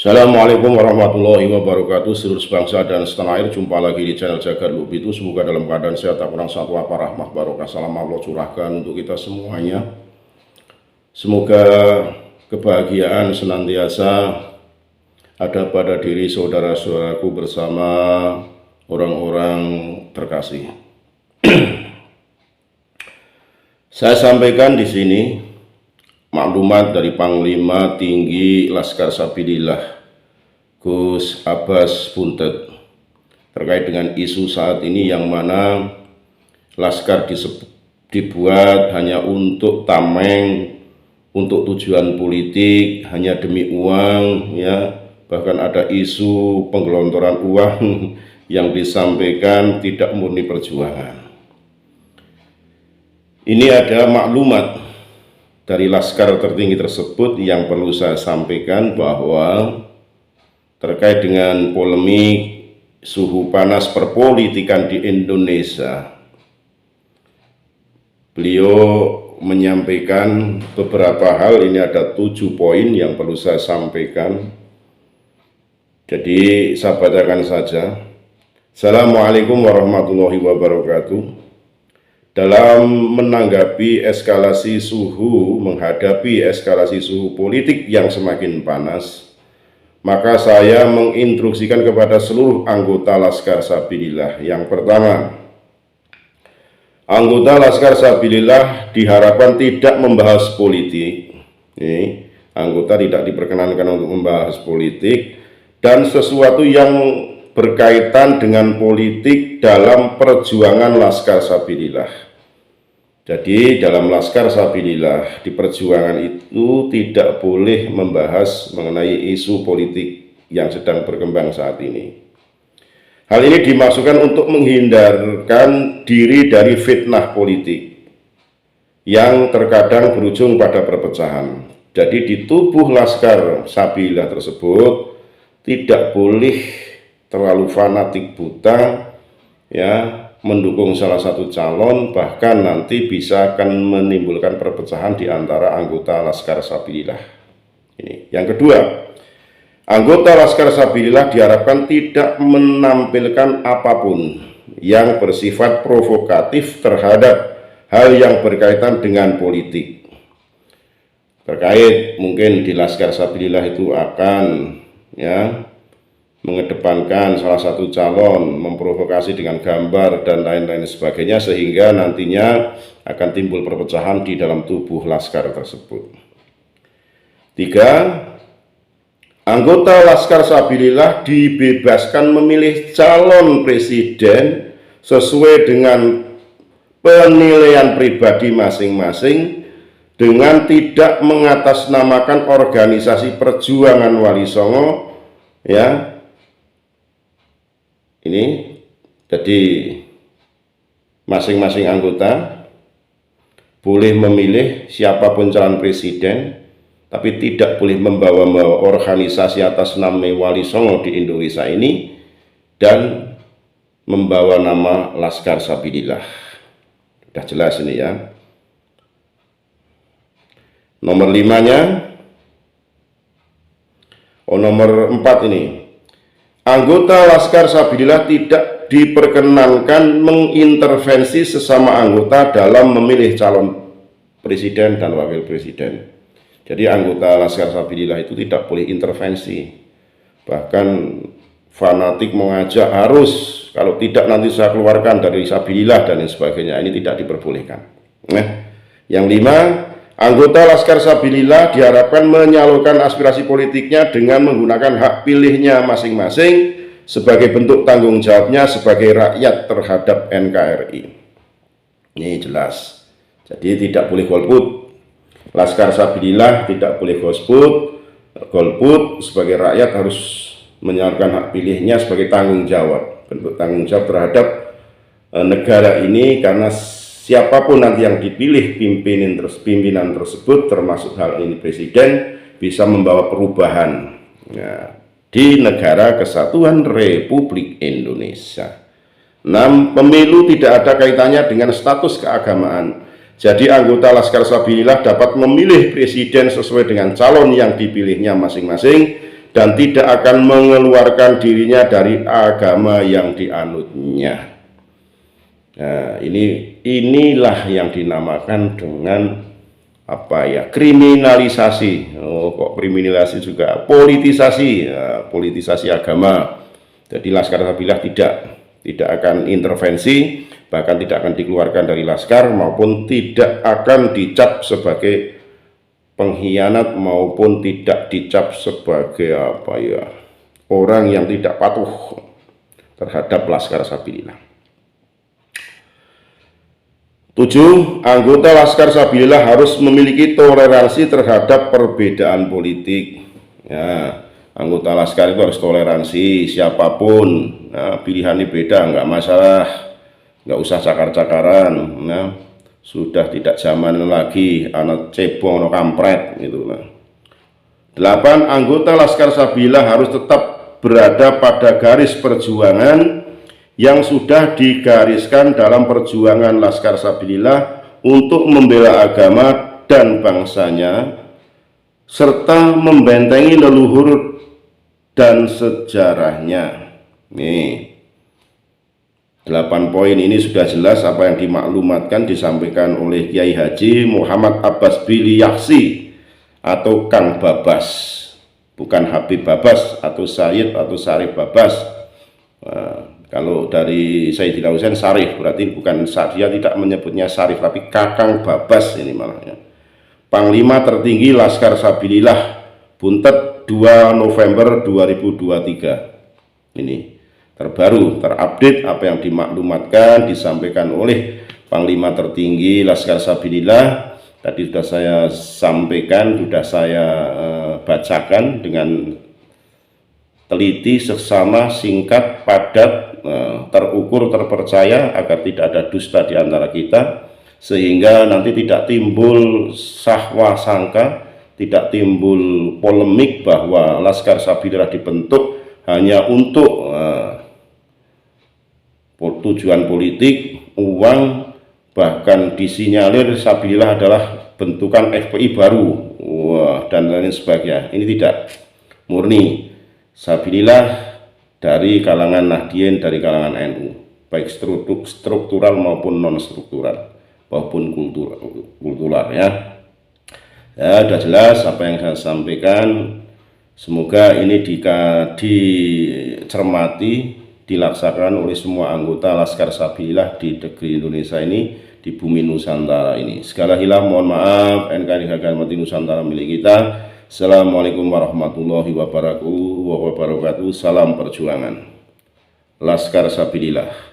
Assalamualaikum warahmatullahi wabarakatuh. Seluruh bangsa dan setanah air, jumpa lagi di channel Jagat Lubi itu. Semoga dalam keadaan sehat, tak kurang satu apa, rahmah barokah salam Allah curahkan untuk kita semuanya. Semoga kebahagiaan senantiasa ada pada diri saudara-saudaraku bersama orang-orang terkasih. Saya sampaikan di sini maklumat dari Panglima Tinggi Laskar Sabilillah Gus Abbas Buntet terkait dengan isu saat ini yang mana Laskar dibuat hanya untuk tameng, untuk tujuan politik, hanya demi uang, ya. Bahkan ada isu penggelontoran uang yang disampaikan tidak murni perjuangan. Ini ada maklumat dari Laskar tertinggi tersebut yang perlu saya sampaikan bahwa terkait dengan polemik suhu panas perpolitikan di Indonesia, beliau menyampaikan beberapa hal. Ini ada 7 poin yang perlu saya sampaikan. Jadi saya bacakan saja. Assalamualaikum warahmatullahi wabarakatuh. Dalam menghadapi eskalasi suhu politik yang semakin panas, maka saya menginstruksikan kepada seluruh anggota Laskar Sabilillah. Yang pertama, anggota Laskar Sabilillah diharapkan tidak membahas politik. Anggota tidak diperkenankan untuk membahas politik dan sesuatu yang berkaitan dengan politik dalam perjuangan Laskar Sabilillah. Jadi dalam Laskar Sabilillah di perjuangan itu tidak boleh membahas mengenai isu politik yang sedang berkembang saat ini. Hal ini dimaksudkan untuk menghindarkan diri dari fitnah politik yang terkadang berujung pada perpecahan. Jadi di tubuh Laskar Sabilillah tersebut tidak boleh terlalu fanatik buta, ya, mendukung salah satu calon, bahkan nanti bisa akan menimbulkan perpecahan di antara anggota Laskar Sabilillah. Ini. Yang kedua, anggota Laskar Sabilillah diharapkan tidak menampilkan apapun yang bersifat provokatif terhadap hal yang berkaitan dengan politik. Terkait mungkin di Laskar Sabilillah itu akan, ya, mengedepankan salah satu calon, memprovokasi dengan gambar dan lain-lain sebagainya, sehingga nantinya akan timbul perpecahan di dalam tubuh Laskar tersebut. 3. Anggota Laskar Sabilillah dibebaskan memilih calon presiden sesuai dengan penilaian pribadi masing-masing dengan tidak mengatasnamakan organisasi perjuangan Wali Songo, ya. Ini jadi masing-masing anggota boleh memilih siapapun calon presiden, tapi tidak boleh membawa organisasi atas nama Wali Songo di Indonesia ini dan membawa nama Laskar Sabilillah. Sudah jelas ini, ya. Nomor 5-nya, nomor 4 ini. Anggota Laskar Sabilillah tidak diperkenankan mengintervensi sesama anggota dalam memilih calon presiden dan wakil presiden. Jadi anggota Laskar Sabilillah itu tidak boleh intervensi. Bahkan fanatik mengajak harus, kalau tidak nanti saya keluarkan dari Sabilillah dan lain sebagainya. Ini tidak diperbolehkan. Yang 5, anggota Laskar Sabilillah diharapkan menyalurkan aspirasi politiknya dengan menggunakan hak pilihnya masing-masing sebagai bentuk tanggung jawabnya sebagai rakyat terhadap NKRI. Ini jelas. Jadi tidak boleh golput. Laskar Sabilillah tidak boleh golput. Sebagai rakyat harus menyalurkan hak pilihnya sebagai tanggung jawab, bentuk tanggung jawab terhadap negara ini, karena siapapun nanti yang dipilih pimpinan tersebut, termasuk hal ini presiden, bisa membawa perubahan, ya, di negara kesatuan Republik Indonesia. 6. Pemilu tidak ada kaitannya dengan status keagamaan. Jadi anggota Laskar Sabilillah dapat memilih presiden sesuai dengan calon yang dipilihnya masing-masing dan tidak akan mengeluarkan dirinya dari agama yang dianutnya. Nah, inilah yang dinamakan dengan apa ya, kriminalisasi. Oh, kok kriminalisasi juga, politisasi, ya, politisasi agama. Jadi Laskar Sabilah tidak akan intervensi, bahkan tidak akan dikeluarkan dari Laskar, maupun tidak akan dicap sebagai pengkhianat, maupun tidak dicap sebagai apa ya, orang yang tidak patuh terhadap Laskar Sabilillah. 7. Anggota Laskar Sabilillah harus memiliki toleransi terhadap perbedaan politik. Ya, anggota Laskar itu harus toleransi siapapun. Nah, pilihannya beda, nggak masalah, nggak usah cakar-cakaran. Nah, sudah tidak zaman lagi anak cebong, anak kampret gitu. Nah. 8. Anggota Laskar Sabilillah harus tetap berada pada garis perjuangan yang sudah digariskan dalam perjuangan Laskar Sabilillah untuk membela agama dan bangsanya, serta membentengi leluhur dan sejarahnya. Nih, 8 poin ini sudah jelas apa yang dimaklumatkan, disampaikan oleh Kiai Haji Muhammad Abbas Billy Yaksi atau Kang Babas, bukan Habib Babas atau Sayyid atau Syarif Babas. Kalau dari Sayyidina Husain Syarif, berarti bukan, dia tidak menyebutnya Syarif, tapi Kakang Babas ini malahnya. Panglima tertinggi Laskar Sabilillah, Buntet 2 November 2023. Ini terbaru, terupdate apa yang dimaklumatkan, disampaikan oleh Panglima tertinggi Laskar Sabilillah. Tadi sudah saya sampaikan, sudah saya bacakan dengan teliti, seksama, singkat, padat, terukur, terpercaya, agar tidak ada dusta di antara kita, sehingga nanti tidak timbul sahwa sangka, tidak timbul polemik bahwa Laskar Sabilillah dibentuk hanya untuk tujuan politik, uang, bahkan disinyalir Sabilillah adalah bentukan FPI baru, dan lain sebagainya. Ini tidak, murni Sabilillah dari kalangan Nahdien, dari kalangan NU, baik struktural maupun non struktural maupun kultural ya. Ya, sudah jelas apa yang saya sampaikan. Semoga ini dicermati, dilaksanakan oleh semua anggota Laskar Sabilillah di negeri Indonesia ini, di bumi Nusantara ini. Segala hilaf mohon maaf, NKRI Harga Mati Nusantara milik kita. Assalamualaikum warahmatullahi wabarakatuh. Salam perjuangan. Laskar Sabilillah.